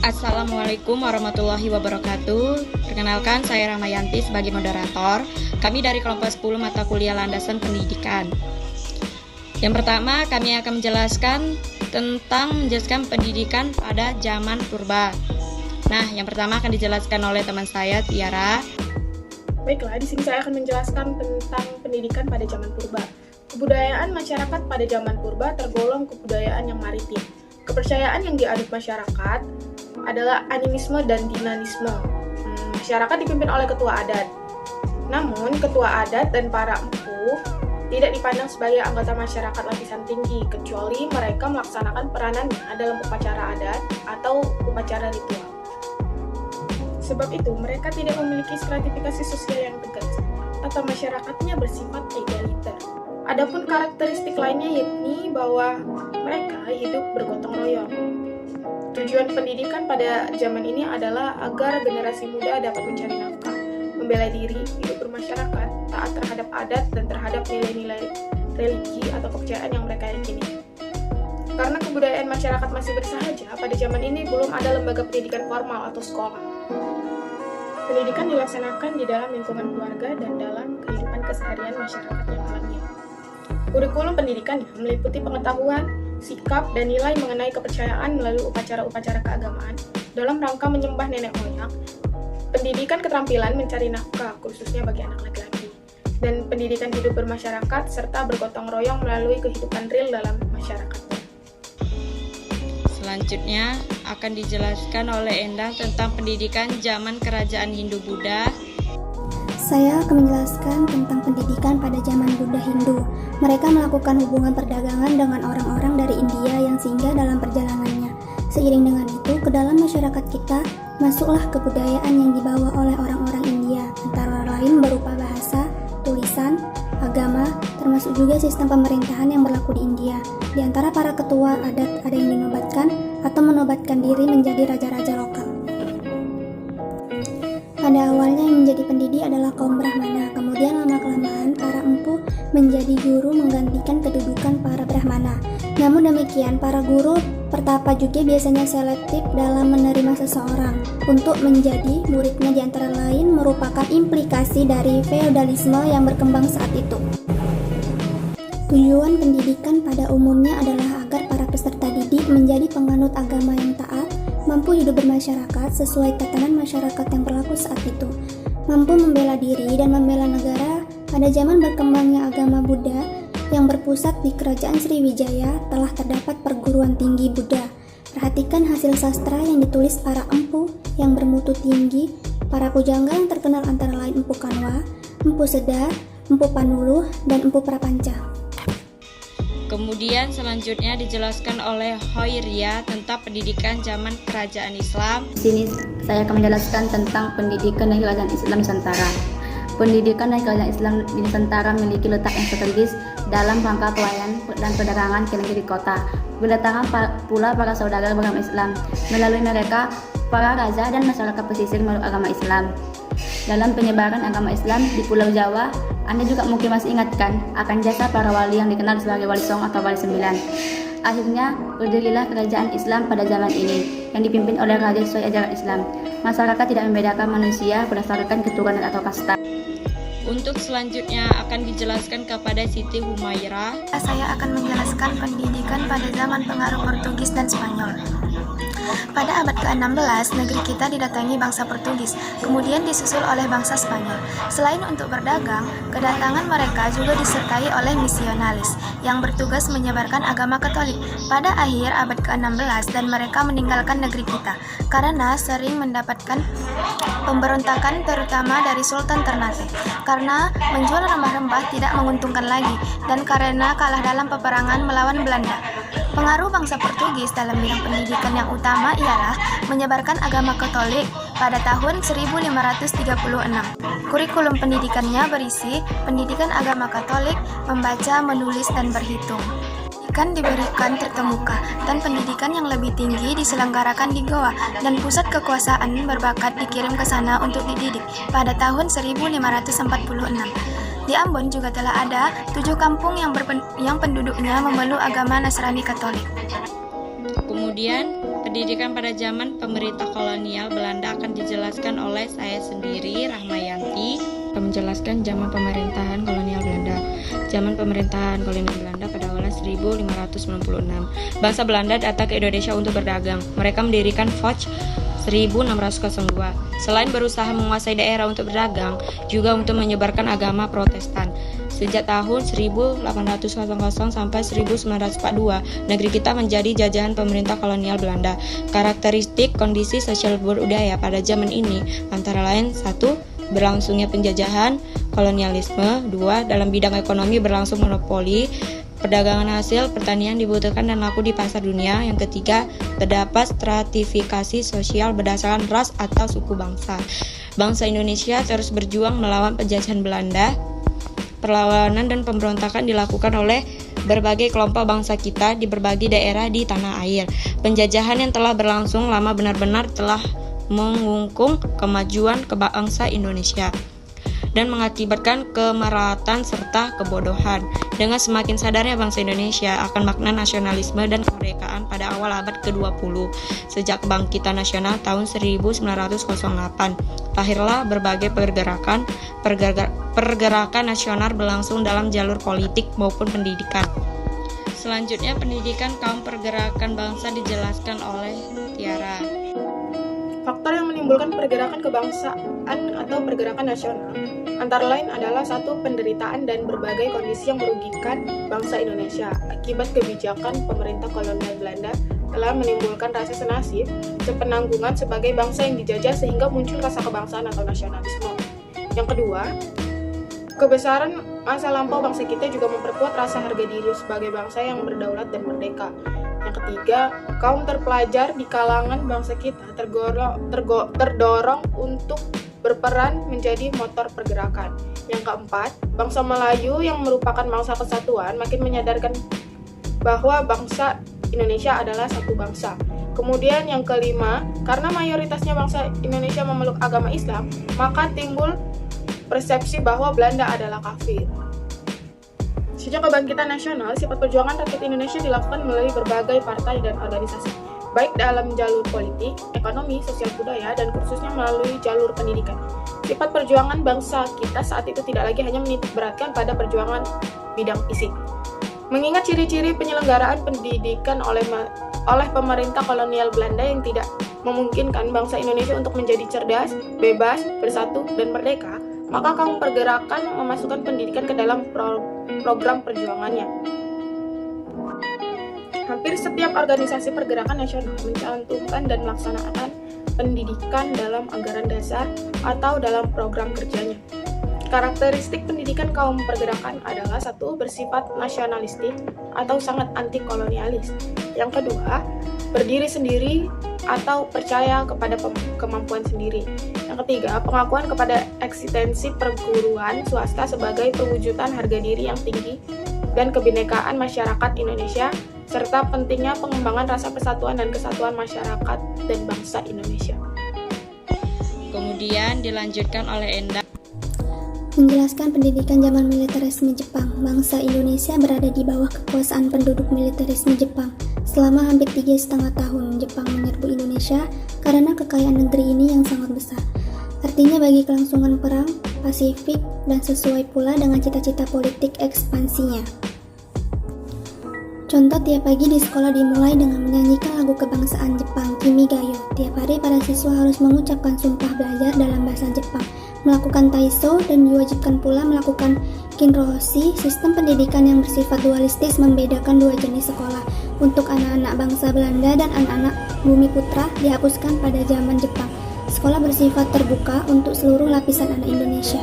Assalamualaikum warahmatullahi wabarakatuh. Perkenalkan, saya Ramayanti sebagai moderator. Kami dari kelompok 10 mata kuliah landasan pendidikan. Yang pertama, kami akan menjelaskan tentang pendidikan pada zaman purba. Nah, yang pertama akan dijelaskan oleh teman saya, Tiara. Baiklah, di sini saya akan menjelaskan tentang pendidikan pada zaman purba. Kebudayaan masyarakat pada zaman purba tergolong kebudayaan yang maritim. Kepercayaan yang dianut masyarakat adalah animisme dan dinamisme. Masyarakat dipimpin oleh ketua adat. Namun, ketua adat dan para empu tidak dipandang sebagai anggota masyarakat lapisan tinggi, kecuali mereka melaksanakan peranannya dalam upacara adat atau upacara ritual. Sebab itu, mereka tidak memiliki stratifikasi sosial yang tegas. Tata masyarakatnya bersifat egaliter. Adapun karakteristik lainnya yakni bahwa mereka hidup bergotong royong. Tujuan pendidikan pada zaman ini adalah agar generasi muda dapat mencari nafkah, membela diri, hidup bermasyarakat, taat terhadap adat dan terhadap nilai-nilai religi atau kepercayaan yang mereka yakini. Karena kebudayaan masyarakat masih bersahaja, pada zaman ini belum ada lembaga pendidikan formal atau sekolah. Pendidikan dilaksanakan di dalam lingkungan keluarga dan dalam kehidupan keseharian masyarakat yang alamiah. Kurikulum pendidikan meliputi pengetahuan, sikap, dan nilai mengenai kepercayaan melalui upacara-upacara keagamaan dalam rangka menyembah nenek moyang, pendidikan keterampilan mencari nafkah, khususnya bagi anak laki-laki, dan pendidikan hidup bermasyarakat, serta bergotong royong melalui kehidupan real dalam masyarakat. Selanjutnya akan dijelaskan oleh Endang tentang pendidikan zaman kerajaan Hindu-Buddha. Saya akan menjelaskan tentang pendidikan pada zaman Buddha Hindu. Mereka melakukan hubungan perdagangan dengan orang-orang dari India yang singgah dalam perjalanannya. Seiring dengan itu, ke dalam masyarakat kita masuklah kebudayaan yang dibawa oleh orang-orang India, antara lain berupa bahasa, tulisan, agama, termasuk juga sistem pemerintahan yang berlaku di India. Di antara para ketua adat ada yang dinobatkan atau menobatkan diri menjadi raja-raja lokal. Pada awalnya yang menjadi pendidik adalah kaum Brahmana, kemudian lama-kelamaan para empu menjadi guru menggantikan kedudukan para Brahmana. Namun demikian, para guru pertapa juga biasanya selektif dalam menerima seseorang untuk menjadi muridnya, di antara lain merupakan implikasi dari feodalisme yang berkembang saat itu. Tujuan pendidikan pada umumnya adalah agar para peserta didik menjadi penganut agama yang taat, mampu hidup bermasyarakat sesuai tatanan masyarakat yang berlaku saat itu, mampu membela diri dan membela negara. Pada zaman berkembangnya agama Buddha yang berpusat di kerajaan Sriwijaya telah terdapat perguruan tinggi Buddha. Perhatikan hasil sastra yang ditulis para empu yang bermutu tinggi. Para pujangga yang terkenal antara lain Empu Kanwa, Empu Seda, Empu Panuluh, dan Empu Prapanca. Kemudian selanjutnya dijelaskan oleh Hoiria tentang pendidikan zaman kerajaan Islam. Di sini saya akan menjelaskan tentang pendidikan dan kerajaan Islam Nusantara. Pendidikan dan kerajaan Islam di Nusantara memiliki letak yang strategis dalam rangka pelayanan dan perdagangan ke negeri kota. Berdatangan pula para saudara beragama Islam. Melalui mereka, para raja dan masyarakat pesisir memeluk agama Islam. Dalam penyebaran agama Islam di Pulau Jawa, Anda juga mungkin masih ingatkan akan jasa para wali yang dikenal sebagai Wali Songo atau Wali Sembilan. Akhirnya, berdirilah kerajaan Islam pada zaman ini, yang dipimpin oleh raja sesuai ajaran Islam. Masyarakat tidak membedakan manusia berdasarkan keturunan atau kasta. Untuk selanjutnya akan dijelaskan kepada Siti Humaira. Saya akan menjelaskan pendidikan pada zaman pengaruh Portugis dan Spanyol. Pada abad ke-16, negeri kita didatangi bangsa Portugis, kemudian disusul oleh bangsa Spanyol. Selain untuk berdagang, kedatangan mereka juga disertai oleh misionaris yang bertugas menyebarkan agama Katolik pada akhir abad ke-16, dan mereka meninggalkan negeri kita karena sering mendapatkan pemberontakan, terutama dari Sultan Ternate, karena menjual rempah-rempah tidak menguntungkan lagi, dan karena kalah dalam peperangan melawan Belanda. Pengaruh bangsa Portugis dalam bidang pendidikan yang utama ialah menyebarkan agama Katolik pada tahun 1536. Kurikulum pendidikannya berisi pendidikan agama Katolik, membaca, menulis, dan berhitung. pendidikan diberikan terkemuka, dan pendidikan yang lebih tinggi diselenggarakan di Goa, dan pusat kekuasaan berbakat dikirim ke sana untuk dididik pada tahun 1546. Di Ambon juga telah ada 7 kampung yang penduduknya memeluk agama Nasrani Katolik. Kemudian, pendidikan pada zaman pemerintah kolonial Belanda akan dijelaskan oleh saya sendiri, Rahmayanti, akan menjelaskan zaman pemerintahan kolonial Belanda. Zaman pemerintahan kolonial Belanda pada awal 1596. Bangsa Belanda datang ke Indonesia untuk berdagang. Mereka mendirikan Foch 1602. Selain berusaha menguasai daerah untuk berdagang, juga untuk menyebarkan agama Protestan. Sejak tahun 1800 sampai 1942, negeri kita menjadi jajahan pemerintah kolonial Belanda. Karakteristik kondisi sosial budaya pada zaman ini antara lain: 1. Berlangsungnya penjajahan, kolonialisme. 2. Dalam bidang ekonomi berlangsung monopoli. Perdagangan hasil pertanian dibutuhkan dan laku di pasar dunia. Yang ketiga, terdapat stratifikasi sosial berdasarkan ras atau suku bangsa. Bangsa Indonesia terus berjuang melawan penjajahan Belanda. Perlawanan dan pemberontakan dilakukan oleh berbagai kelompok bangsa kita di berbagai daerah di tanah air. Penjajahan yang telah berlangsung lama benar-benar telah mengungkung kemajuan bangsa Indonesia dan mengakibatkan kemeratan serta kebodohan. Dengan semakin sadarnya bangsa Indonesia akan makna nasionalisme dan kemerdekaan pada awal abad ke-20, sejak kebangkitan nasional tahun 1908, lahirlah berbagai pergerakan nasional berlangsung dalam jalur politik maupun pendidikan. Selanjutnya, pendidikan kaum pergerakan bangsa dijelaskan oleh Tiara. Faktor yang menimbulkan pergerakan kebangsaan atau pergerakan nasional antara lain adalah 1. Penderitaan dan berbagai kondisi yang merugikan bangsa Indonesia akibat kebijakan pemerintah kolonial Belanda telah menimbulkan rasa senasib, sepenanggungan sebagai bangsa yang dijajah sehingga muncul rasa kebangsaan atau nasionalisme. Yang kedua, kebesaran masa lampau bangsa kita juga memperkuat rasa harga diri sebagai bangsa yang berdaulat dan merdeka. Yang ketiga, kaum terpelajar di kalangan bangsa kita terdorong untuk berperan menjadi motor pergerakan. Yang keempat, bangsa Melayu yang merupakan bangsa kesatuan makin menyadarkan bahwa bangsa Indonesia adalah satu bangsa. Kemudian yang kelima, karena mayoritasnya bangsa Indonesia memeluk agama Islam, maka timbul persepsi bahwa Belanda adalah kafir. Sejak kebangkitan nasional, sifat perjuangan rakyat Indonesia dilakukan melalui berbagai partai dan organisasi, baik dalam jalur politik, ekonomi, sosial budaya, dan khususnya melalui jalur pendidikan. Sifat perjuangan bangsa kita saat itu tidak lagi hanya menitik beratkan pada perjuangan bidang fisik. Mengingat ciri-ciri penyelenggaraan pendidikan oleh pemerintah kolonial Belanda yang tidak memungkinkan bangsa Indonesia untuk menjadi cerdas, bebas, bersatu, dan merdeka, maka kaum pergerakan memasukkan pendidikan ke dalam program perjuangannya. Hampir setiap organisasi pergerakan nasional mencantumkan dan melaksanakan pendidikan dalam anggaran dasar atau dalam program kerjanya. Karakteristik pendidikan kaum pergerakan adalah 1. Bersifat nasionalistik atau sangat anti-kolonialis. Yang kedua, berdiri sendiri atau percaya kepada kemampuan sendiri. Yang ketiga, pengakuan kepada eksistensi perguruan swasta sebagai pewujudan harga diri yang tinggi dan kebinekaan masyarakat Indonesia, serta pentingnya pengembangan rasa persatuan dan kesatuan masyarakat dan bangsa Indonesia. Kemudian dilanjutkan oleh Enda. Menjelaskan pendidikan zaman militerisme Jepang, bangsa Indonesia berada di bawah kekuasaan penduduk militerisme Jepang. Selama hampir 3,5 tahun, Jepang menyerbu Indonesia karena kekayaan negeri ini yang sangat besar. Artinya bagi kelangsungan perang, Pasifik, dan sesuai pula dengan cita-cita politik ekspansinya. Contoh, tiap pagi di sekolah dimulai dengan menyanyikan lagu kebangsaan Jepang, Kimigayo. Tiap hari para siswa harus mengucapkan sumpah belajar dalam bahasa Jepang, melakukan taiso, dan diwajibkan pula melakukan kinrohoshi. Sistem pendidikan yang bersifat dualistis membedakan dua jenis sekolah. Untuk anak-anak bangsa Belanda dan anak-anak Bumi Putra dihapuskan pada zaman Jepang. Sekolah bersifat terbuka untuk seluruh lapisan anak Indonesia.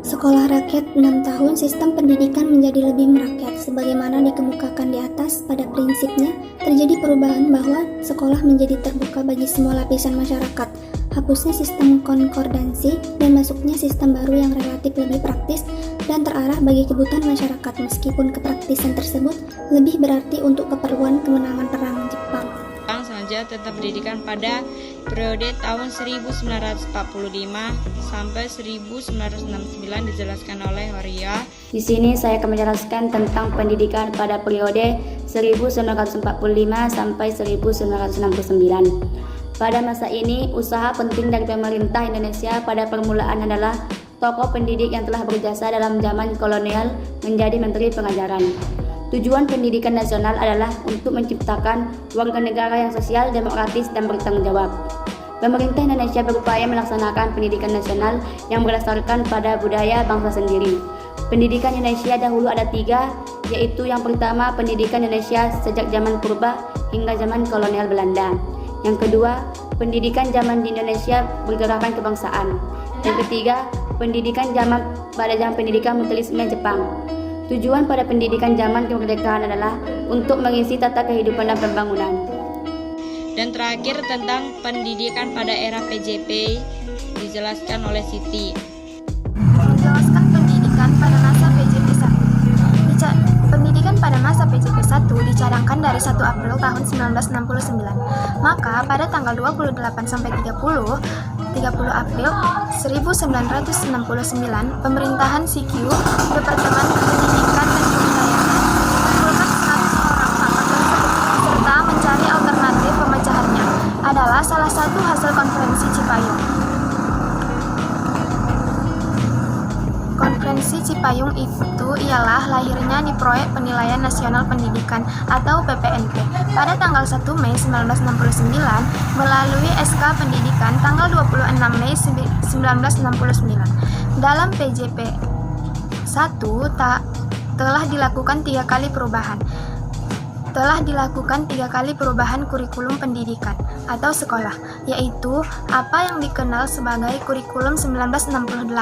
Sekolah rakyat 6 tahun, sistem pendidikan menjadi lebih merakyat. Sebagaimana dikemukakan di atas, pada prinsipnya terjadi perubahan bahwa sekolah menjadi terbuka bagi semua lapisan masyarakat. hapusnya sistem konkordansi, dan masuknya sistem baru yang relatif lebih praktis dan terarah bagi kebutuhan masyarakat, meskipun kepraktisan tersebut lebih berarti untuk keperluan kemenangan perang Jepang. Saja tentang pendidikan pada periode tahun 1945 sampai 1969 dijelaskan oleh Horia. Di sini saya akan menjelaskan tentang pendidikan pada periode 1945 sampai 1969. Pada masa ini, usaha penting dari pemerintah Indonesia pada permulaan adalah tokoh pendidik yang telah berjasa dalam zaman kolonial menjadi menteri pengajaran. Tujuan pendidikan nasional adalah untuk menciptakan warga negara yang sosial, demokratis, dan bertanggung jawab. Pemerintah Indonesia berupaya melaksanakan pendidikan nasional yang berdasarkan pada budaya bangsa sendiri. Pendidikan Indonesia dahulu ada 3, yaitu yang pertama pendidikan Indonesia sejak zaman purba hingga zaman kolonial Belanda. Yang kedua, pendidikan zaman di Indonesia bergerakan kebangsaan. Yang ketiga, pendidikan pada zaman pendidikan mutualisme Jepang. Tujuan pada pendidikan zaman kemerdekaan adalah untuk mengisi tata kehidupan dan pembangunan. Dan terakhir tentang pendidikan pada era PJP dijelaskan oleh Siti. Menjelaskan pendidikan pada masa PJP 1. Pendidikan pada masa PJP 1 dicadangkan dari 1 April tahun 1969. Maka pada tanggal 28 sampai 30 April 1969, pemerintahan CQ, Departemen Pendidikan dan Kebudayaan, mengumpulkan 100 orang pakar tersebut serta mencari alternatif pemecahannya adalah salah satu hasil konferensi Cipayung. Konferensi Cipayung itu ialah lahirnya di Proyek Penilaian Nasional Pendidikan atau PPNP pada tanggal 1 Mei 1969 melalui SK Pendidikan tanggal 26 Mei 1969. Dalam PJP 1 telah dilakukan 3 kali perubahan. Kurikulum pendidikan atau sekolah, yaitu apa yang dikenal sebagai kurikulum 1968,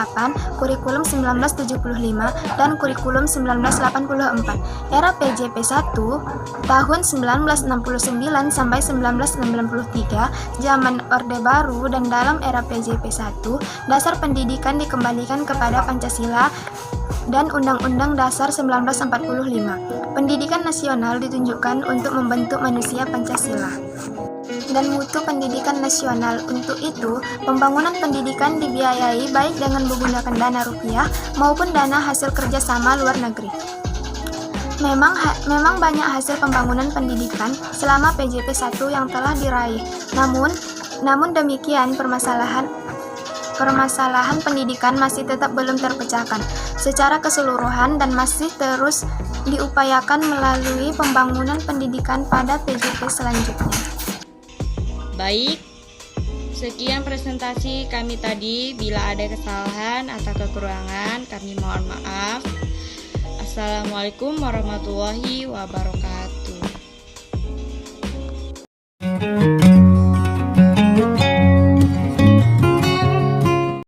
kurikulum 1975, dan kurikulum 1984. Era PJP 1 tahun 1969 sampai 1993, zaman Orde Baru, dan dalam era PJP 1, dasar pendidikan dikembalikan kepada Pancasila dan Undang-Undang Dasar 1945. Pendidikan nasional ditunjukkan untuk membentuk manusia Pancasila dan mutu pendidikan nasional. Untuk itu, pembangunan pendidikan dibiayai baik dengan menggunakan dana rupiah maupun dana hasil kerjasama luar negeri. Memang banyak hasil pembangunan pendidikan selama PJP 1 yang telah diraih. Namun demikian, permasalahan pendidikan masih tetap belum terpecahkan secara keseluruhan dan masih terus diupayakan melalui pembangunan pendidikan pada PJP selanjutnya. Baik, sekian presentasi kami tadi. Bila ada kesalahan atau kekurangan, kami mohon maaf. Assalamualaikum warahmatullahi wabarakatuh.